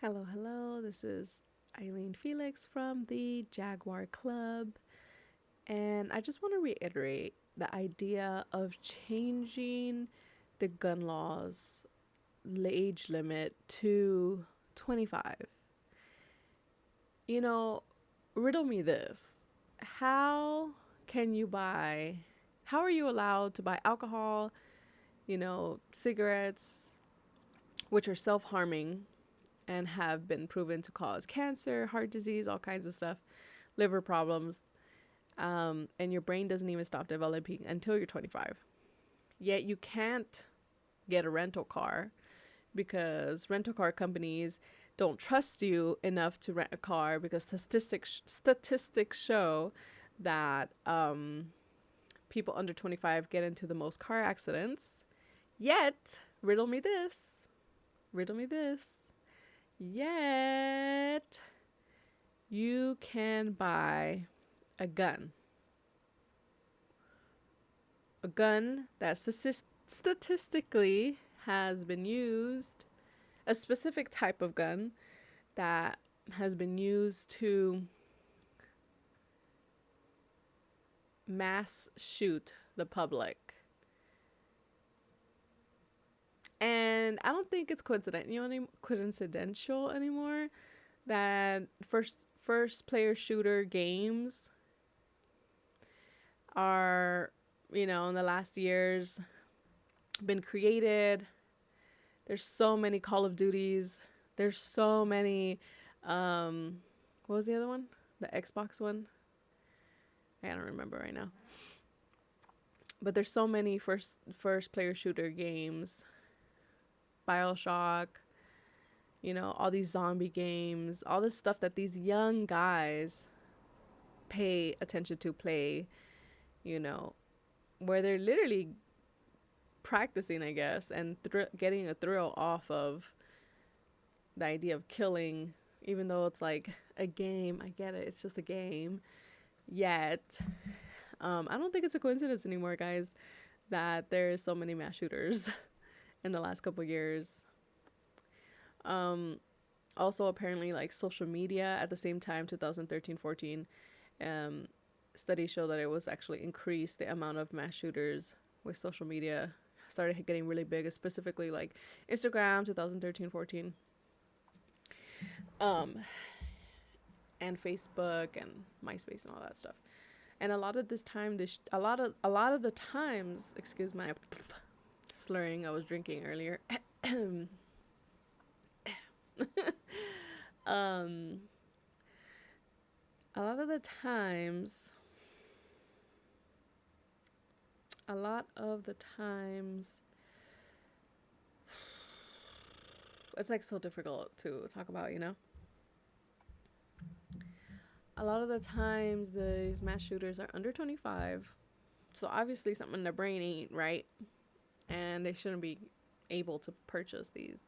Hello, hello. This is Eileen Felix from the Jaguar Club. And I just want to reiterate the idea of changing the gun laws age limit to 25. You know, riddle me this. How can you buy, how are you allowed to buy alcohol, cigarettes, which are self harming and have been proven to cause cancer, heart disease, all kinds of stuff, liver problems, and your brain doesn't even stop developing until you're 25. Yet you can't get a rental car because rental car companies don't trust you enough to rent a car because statistics show that people under 25 get into the most car accidents. Yet, riddle me this. Yet, you can buy a gun. A gun that statistically has been used, a specific type of gun that has been used to mass shoot the public. And I don't think it's coincidental anymore that first player shooter games are, in the last years been created. There's so many Call of Duties. There's so many what was the other one? The Xbox one? I don't remember right now. But there's so many first player shooter games. BioShock, all these zombie games, all this stuff that these young guys pay attention to play, where they're literally practicing, I guess, and getting a thrill off of the idea of killing, even though it's like a game. I get it, it's just a game. Yet, I don't think it's a coincidence anymore, guys, that there's so many mass shooters in the last couple years. Also, apparently, like social media at the same time, 2013-14, studies show that it was actually increased the amount of mass shooters with social media started getting really big, specifically like Instagram 2013-14, and Facebook and MySpace and all that stuff. And a lot of this time, a lot of the times, excuse my slurring, I was drinking earlier. A lot of the times, it's like so difficult to talk about, A lot of the times, these mass shooters are under 25, so obviously something in their brain ain't right, and they shouldn't be able to purchase these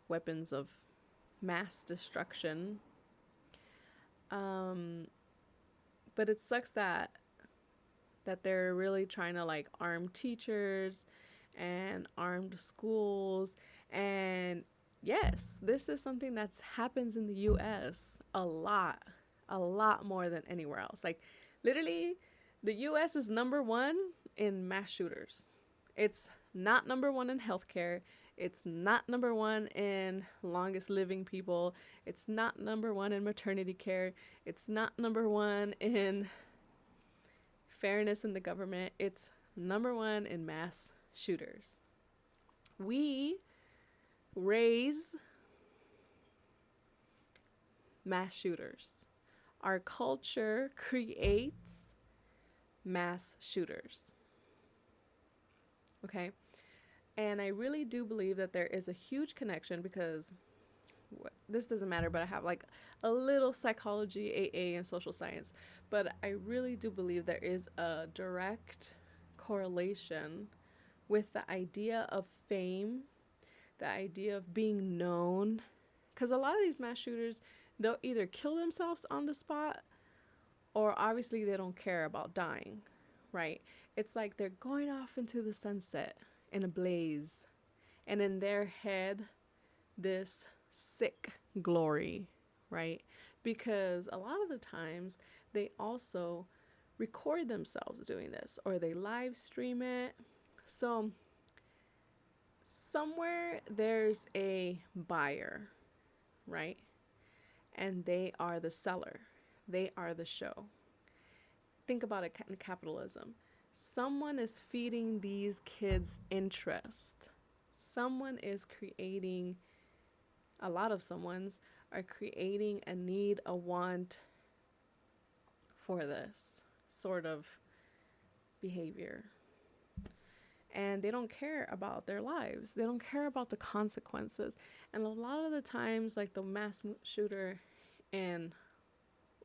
weapons of mass destruction. But it sucks that they're really trying to like arm teachers and armed schools. And yes, this is something that happens in the US a lot more than anywhere else. Like literally the US is number 1 in mass shooters. It's not number 1 in healthcare. It's not number 1 in longest living people. It's not number 1 in maternity care. It's not number 1 in fairness in the government. It's number 1 in mass shooters. We raise mass shooters. Our culture creates mass shooters. Okay? And I really do believe that there is a huge connection because this doesn't matter, but I have like a little psychology, AA, and social science. But I really do believe there is a direct correlation with the idea of fame, the idea of being known. Because a lot of these mass shooters, they'll either kill themselves on the spot or obviously they don't care about dying, right? It's like they're going off into the sunset in a blaze. And in their head, this sick glory, right? Because a lot of the times they also record themselves doing this or they live stream it. So somewhere there's a buyer, right? And they are the seller, they are the show. Think about it in capitalism. Someone is feeding these kids interest. Someone is creating, a lot of someone's are creating a need, a want for this sort of behavior. And they don't care about their lives. They don't care about the consequences. And a lot of the times, like the mass shooter in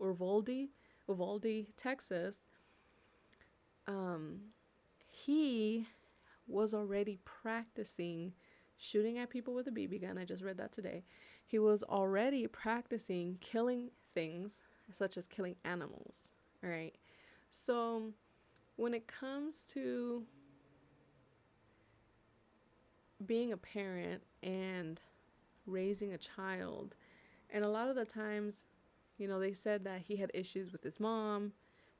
Uvalde, Texas, he was already practicing shooting at people with a BB gun. I just read that today. He was already practicing killing things, such as killing animals. All right. So when it comes to being a parent and raising a child, and a lot of the times, you know, they said that he had issues with his mom,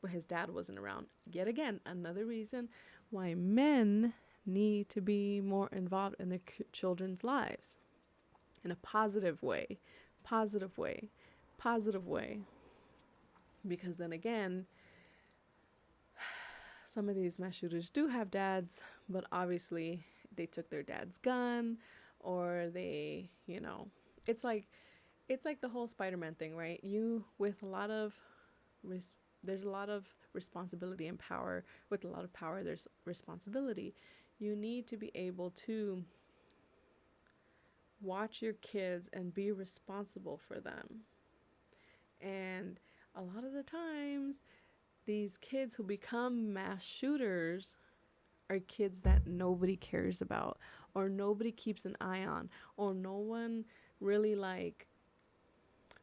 but his dad wasn't around. Yet again, another reason why men need to be more involved in their children's lives in a positive way, positive way, positive way. Because then again, some of these mass shooters do have dads, but obviously they took their dad's gun, or they, you know, it's like the whole Spider-Man thing, right? You with a lot of there's a lot of responsibility and power. With a lot of power, there's responsibility. You need to be able to watch your kids and be responsible for them. And a lot of the times, these kids who become mass shooters are kids that nobody cares about, or nobody keeps an eye on, or no one really like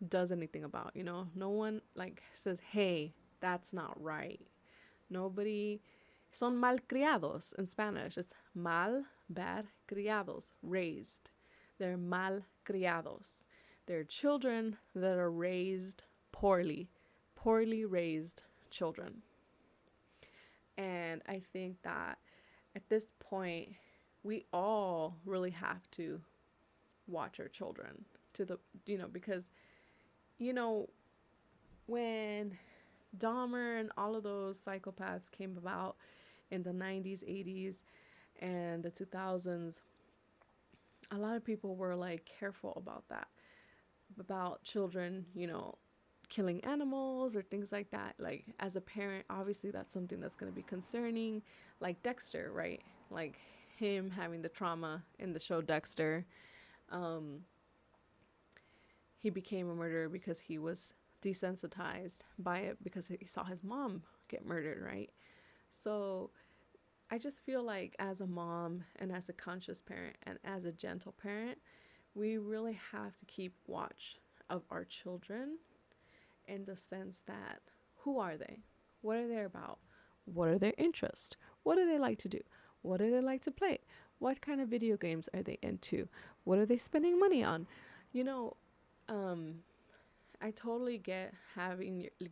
does anything about, you know? No one like says, hey, that's not right. Nobody, son malcriados in Spanish. It's mal, bad, criados, raised. They're malcriados. They're children that are raised poorly raised children. And I think that at this point, we all really have to watch our children to the, you know, because, you know, when Dahmer and all of those psychopaths came about in the 90s, 80s, and the 2000s, a lot of people were like careful about that, about children, you know, killing animals or things like that. Like as a parent, obviously that's something that's going to be concerning, like Dexter, right? Like him having the trauma in the show Dexter. He became a murderer because he was desensitized by it, because he saw his mom get murdered, right? So I just feel like as a mom and as a conscious parent and as a gentle parent, we really have to keep watch of our children, in the sense that, who are they? What are they about? What are their interests? What do they like to do? What do they like to play? What kind of video games are they into? What are they spending money on? You know, I totally get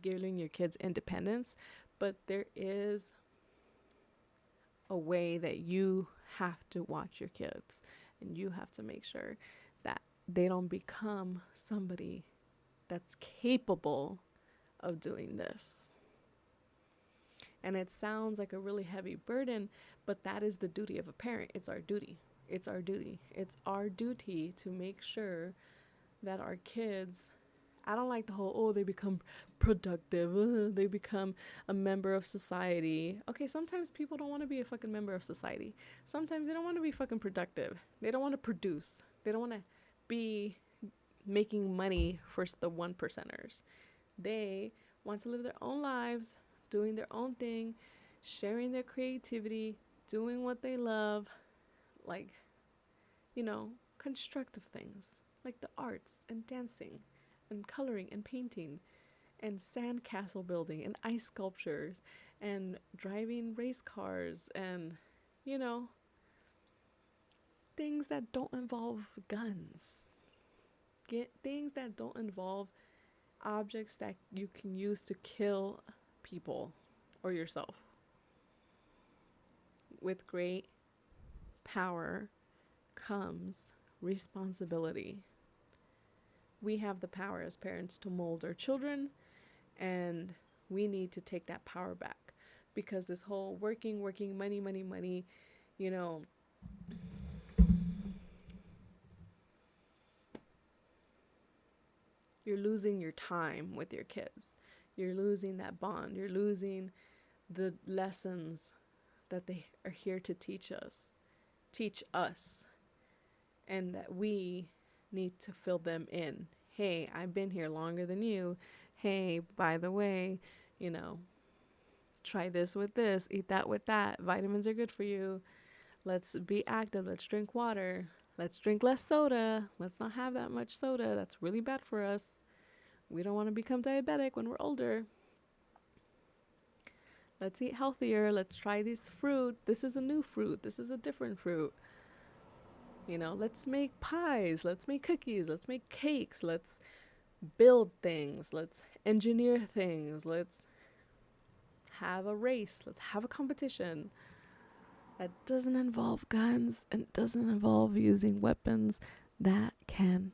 giving your kids independence, but there is a way that you have to watch your kids, and you have to make sure that they don't become somebody that's capable of doing this. And it sounds like a really heavy burden, but that is the duty of a parent. It's our duty. It's our duty. It's our duty to make sure that our kids, I don't like the whole, oh, they become productive, they become a member of society. Okay, sometimes people don't want to be a fucking member of society. Sometimes they don't want to be fucking productive. They don't want to produce. They don't want to be making money for the 1%ers. They want to live their own lives, doing their own thing, sharing their creativity, doing what they love, like, you know, constructive things, like the arts and dancing and coloring and painting and sandcastle building and ice sculptures and driving race cars and, you know, things that don't involve guns. things that don't involve objects that you can use to kill people or yourself. With great power comes responsibility. We have the power as parents to mold our children, and we need to take that power back, because this whole working, money, money, money, you know, you're losing your time with your kids. You're losing that bond. You're losing the lessons that they are here to teach us, and that we need to fill them in. Hey, I've been here longer than you. Hey, by the way, you know, try this with this, eat that with that. Vitamins are good for you. Let's be active. Let's drink water. Let's drink less soda. Let's not have that much soda. That's really bad for us. We don't want to become diabetic when we're older. Let's eat healthier. Let's try this fruit. This is a new fruit. This is a different fruit. You know, let's make pies. Let's make cookies. Let's make cakes. Let's build things. Let's engineer things. Let's have a race. Let's have a competition that doesn't involve guns and doesn't involve using weapons that can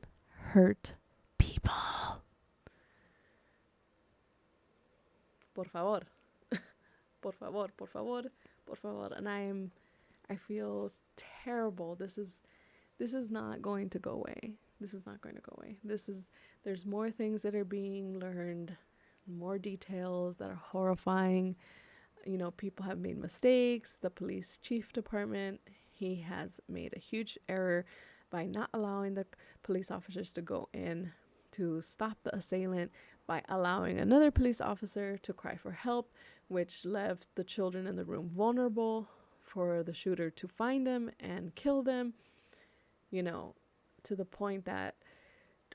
hurt people. Por favor. Por favor, por favor, por favor. And I feel terrible. This is not going to go away. This is not going to go away. There's more things that are being learned, more details that are horrifying. You know, people have made mistakes. The police chief department, he has made a huge error by not allowing the police officers to go in to stop the assailant, by allowing another police officer to cry for help, which left the children in the room vulnerable for the shooter to find them and kill them, you know, to the point that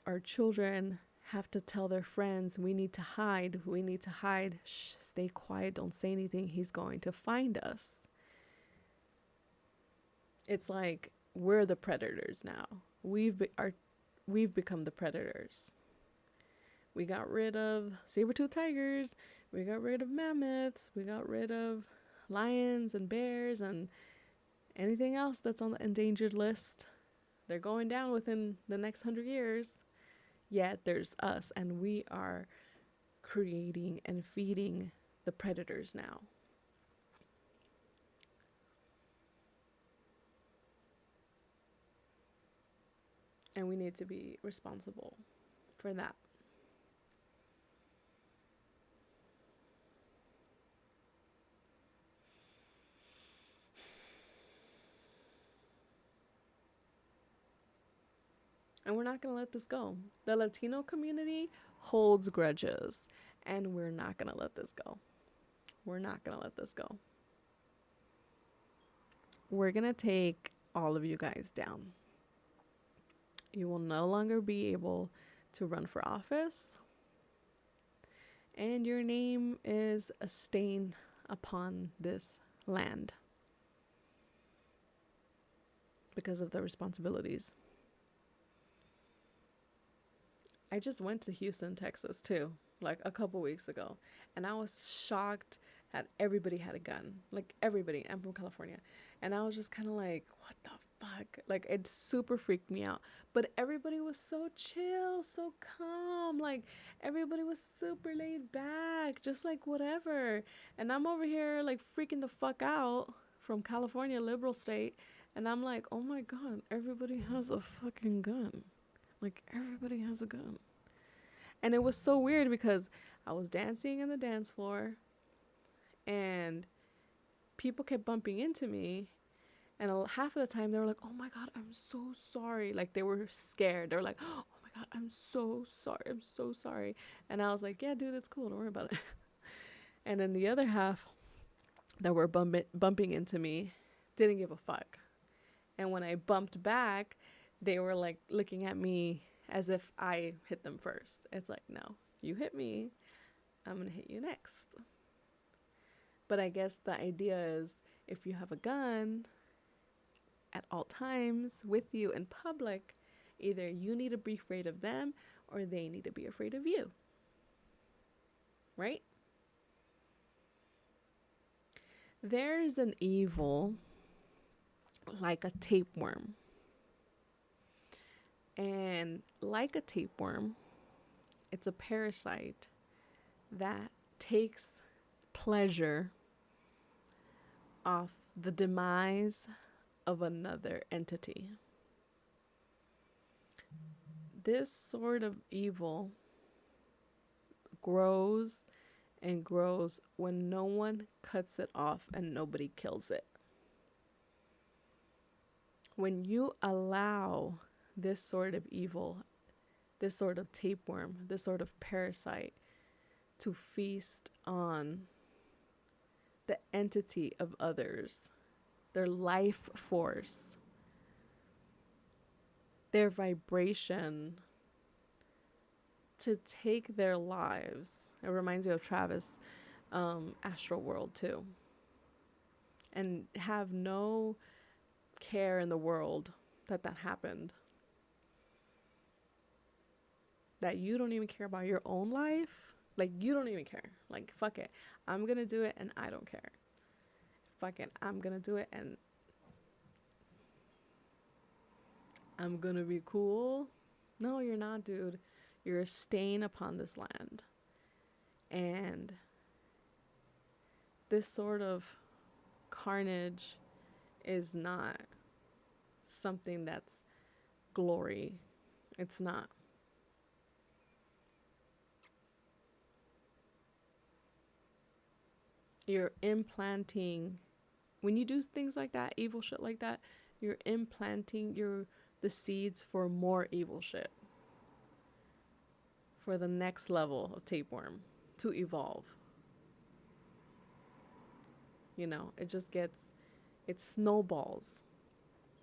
our children have to tell their friends, we need to hide. Shh, stay quiet, don't say anything, he's going to find us. It's like we're the predators now. We've become the predators. We got rid of saber-toothed tigers, we got rid of mammoths, we got rid of lions and bears and anything else that's on the endangered list. They're going down within the next 100 years. Yet there's us, and we are creating and feeding the predators now. And we need to be responsible for that. And we're not going to let this go. The Latino community holds grudges, and we're not going to let this go. We're not going to let this go. We're going to take all of you guys down. You will no longer be able to run for office, and your name is a stain upon this land because of the responsibilities. I just went to Houston, Texas, too, like a couple weeks ago. And I was shocked that everybody had a gun. Like, everybody. I'm from California. And I was just kind of like, what the fuck? Like, it super freaked me out. But everybody was so chill, so calm. Like, everybody was super laid back, just like whatever. And I'm over here, like, freaking the fuck out from California, liberal state. And I'm like, oh my God, everybody has a fucking gun. Like, everybody has a gun. And it was so weird because I was dancing in the dance floor and people kept bumping into me. And half of the time they were like, oh my God, I'm so sorry. Like, they were scared. They were like, oh my God, I'm so sorry. I'm so sorry. And I was like, yeah, dude, it's cool. Don't worry about it. And then the other half that were bumping into me didn't give a fuck. And when I bumped back, they were like looking at me as if I hit them first. It's like, no, you hit me, I'm gonna hit you next. But I guess the idea is if you have a gun at all times with you in public, Either you need to be afraid of them or they need to be afraid of you. Right? There's an evil like a tapeworm. And like a tapeworm, it's a parasite that takes pleasure off the demise of another entity. This sort of evil grows and grows when no one cuts it off and nobody kills it. When you allow this sort of evil, this sort of tapeworm, this sort of parasite to feast on the entity of others, their life force, their vibration, to take their lives. It reminds me of Travis, Astral World too. And have no care in the world that happened. That you don't even care about your own life. Like, you don't even care. Like, fuck it. I'm gonna do it and I don't care. Fuck it. I'm gonna do it and I'm gonna be cool. No, you're not, dude. You're a stain upon this land. And this sort of carnage is not something that's glory. It's not. You're implanting, when you do things like that, evil shit like that, you're implanting the seeds for more evil shit. For the next level of tapeworm to evolve. You know, it snowballs.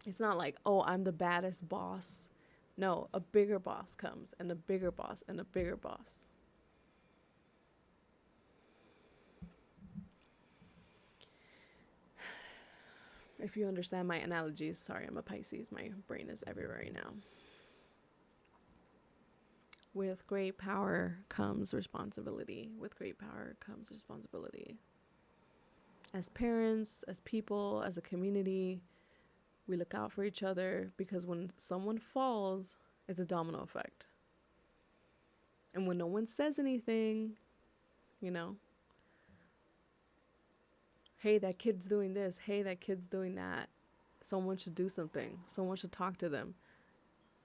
It's not like, oh, I'm the baddest boss. No, a bigger boss comes, and a bigger boss, and a bigger boss. If you understand my analogies, sorry, I'm a Pisces. My brain is everywhere right now. With great power comes responsibility. With great power comes responsibility. As parents, as people, as a community, we look out for each other, because when someone falls, it's a domino effect. And when no one says anything, you know, hey, that kid's doing this, hey, that kid's doing that, someone should do something. Someone should talk to them.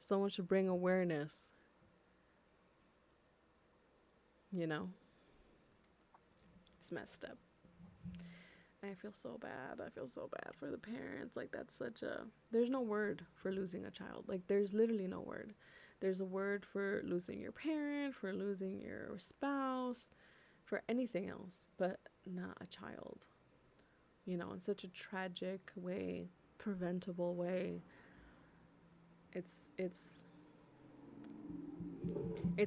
Someone should bring awareness. You know, it's messed up. I feel so bad. I feel so bad for the parents. Like, that's there's no word for losing a child. Like, there's literally no word. There's a word for losing your parent, for losing your spouse, for anything else, but not a child. You know, in such a tragic way, preventable way. It's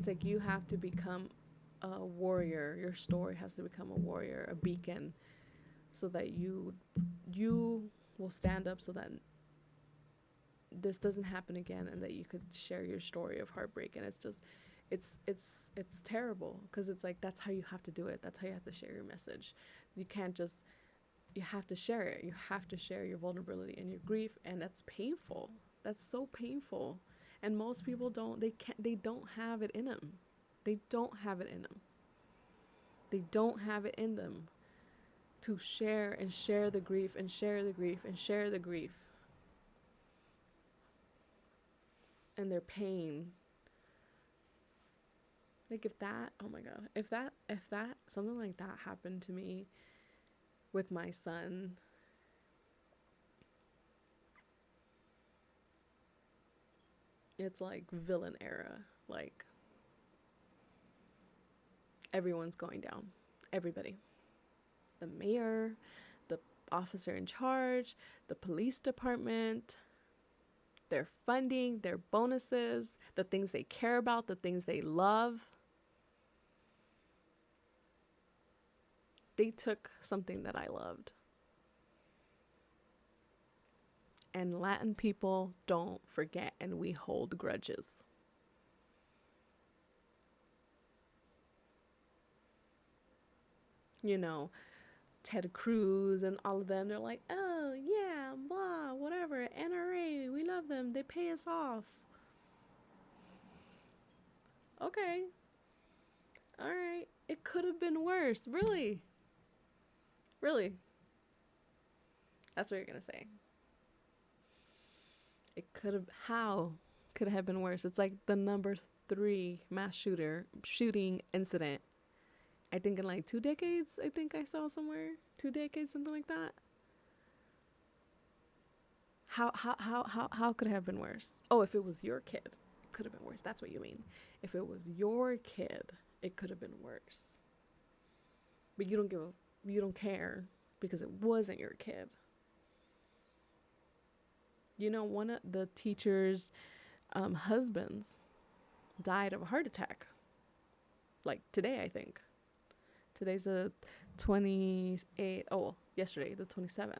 like you have to become a warrior. Your story has to become a warrior, a beacon, so that you will stand up, so that this doesn't happen again, and that you could share your story of heartbreak. And it's terrible, because it's like, that's how you have to do it. That's how you have to share your message. You can't just, you have to share it. You have to share your vulnerability and your grief, and that's painful. That's so painful. And most people don't have it in them. They don't have it in them. They don't have it in them to share and share the grief and share the grief and share the grief and their pain. Like, if that, oh my God, if that something like that happened to me with my son, it's like villain era. Like, everyone's going down. Everybody. The mayor, the officer in charge, the police department, their funding, their bonuses, the things they care about, the things they love. They took something that I loved. And Latin people don't forget, and we hold grudges. You know, Ted Cruz and all of them, they're like, oh, yeah, blah, whatever, NRA, we love them, they pay us off. Okay, all right, it could have been worse. Really? Really? That's what you're going to say. It could have, how could it have been worse? It's like the number 3 mass shooting incident. I think in like 2 decades, I think I saw somewhere. 2 decades, something like that. How could it have been worse? Oh, if it was your kid, it could have been worse. That's what you mean. If it was your kid, it could have been worse. But you don't care because it wasn't your kid. You know, one of the teacher's husbands died of a heart attack. Like today, I think. Today's the 28th. Oh, yesterday, the 27th.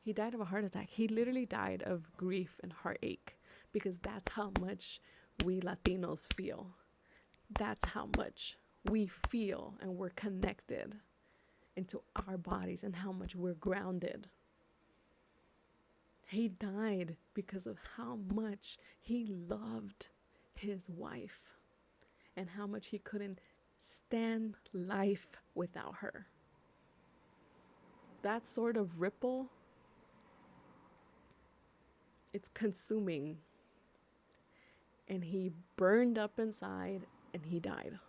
He died of a heart attack. He literally died of grief and heartache because that's how much we Latinos feel. That's how much we feel and we're connected into our bodies and how much we're grounded. He died because of how much he loved his wife and how much he couldn't stand life without her. That sort of ripple, it's consuming. And he burned up inside and he died.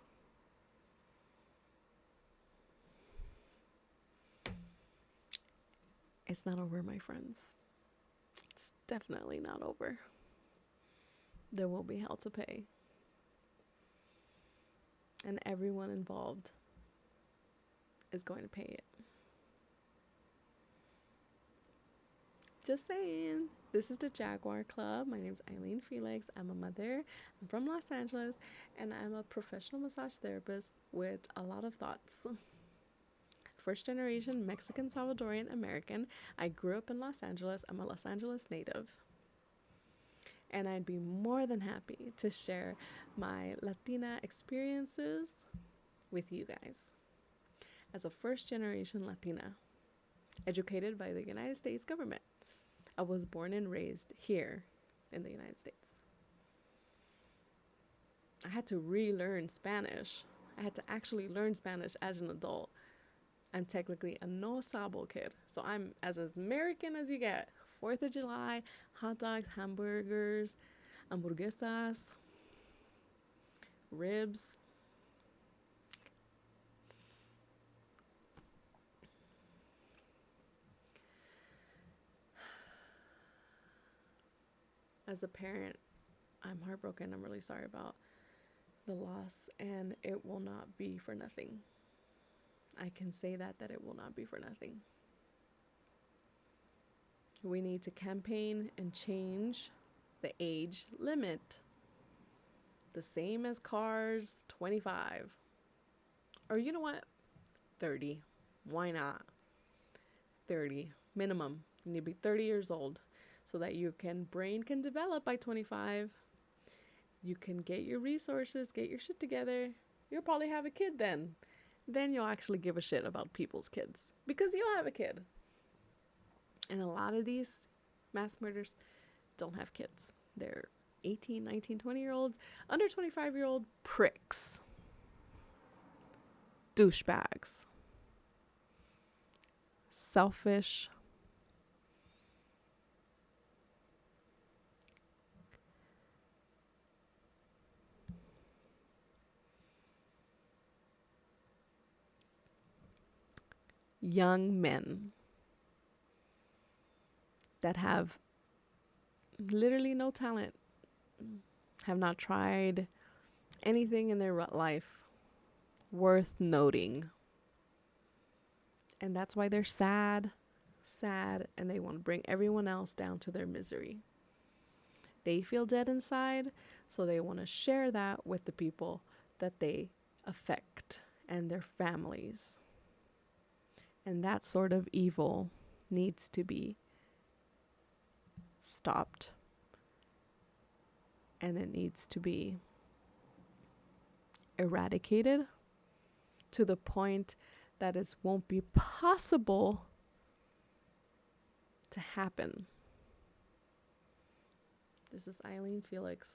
It's not over, my friends. It's definitely not over. There will be hell to pay. And everyone involved is going to pay it. Just saying. This is the Jaguar Club. My name is Eileen Felix. I'm a mother. I'm from Los Angeles. And I'm a professional massage therapist with a lot of thoughts. First generation Mexican Salvadorian American. I grew up in Los Angeles. I'm a Los Angeles native. And I'd be more than happy to share my Latina experiences with you guys. As a first generation Latina, educated by the United States government, I was born and raised here in the United States. I had to relearn Spanish. I had to actually learn Spanish as an adult. I'm technically a no sabo kid, so I'm as American as you get. 4th of July, hot dogs, hamburgers, hamburguesas, ribs. As a parent, I'm heartbroken. I'm really sorry about the loss, and it will not be for nothing. I can say that it will not be for nothing. We need to campaign and change the age limit. The same as cars, 25. Or you know what? 30. Why not? 30 minimum. You need to be 30 years old so that your brain can develop by 25. You can get your resources, get your shit together. You'll probably have a kid then. Then you'll actually give a shit about people's kids because you'll have a kid. And a lot of these mass murders don't have kids. They're 18, 19, 20-year-olds, under 25-year-old pricks. Douchebags. Selfish. Young men that have literally no talent, have not tried anything in their life worth noting. And that's why they're sad, and they want to bring everyone else down to their misery. They feel dead inside, so they want to share that with the people that they affect and their families. And that sort of evil needs to be stopped, and it needs to be eradicated to the point that it won't be possible to happen. This is Eileen Felix.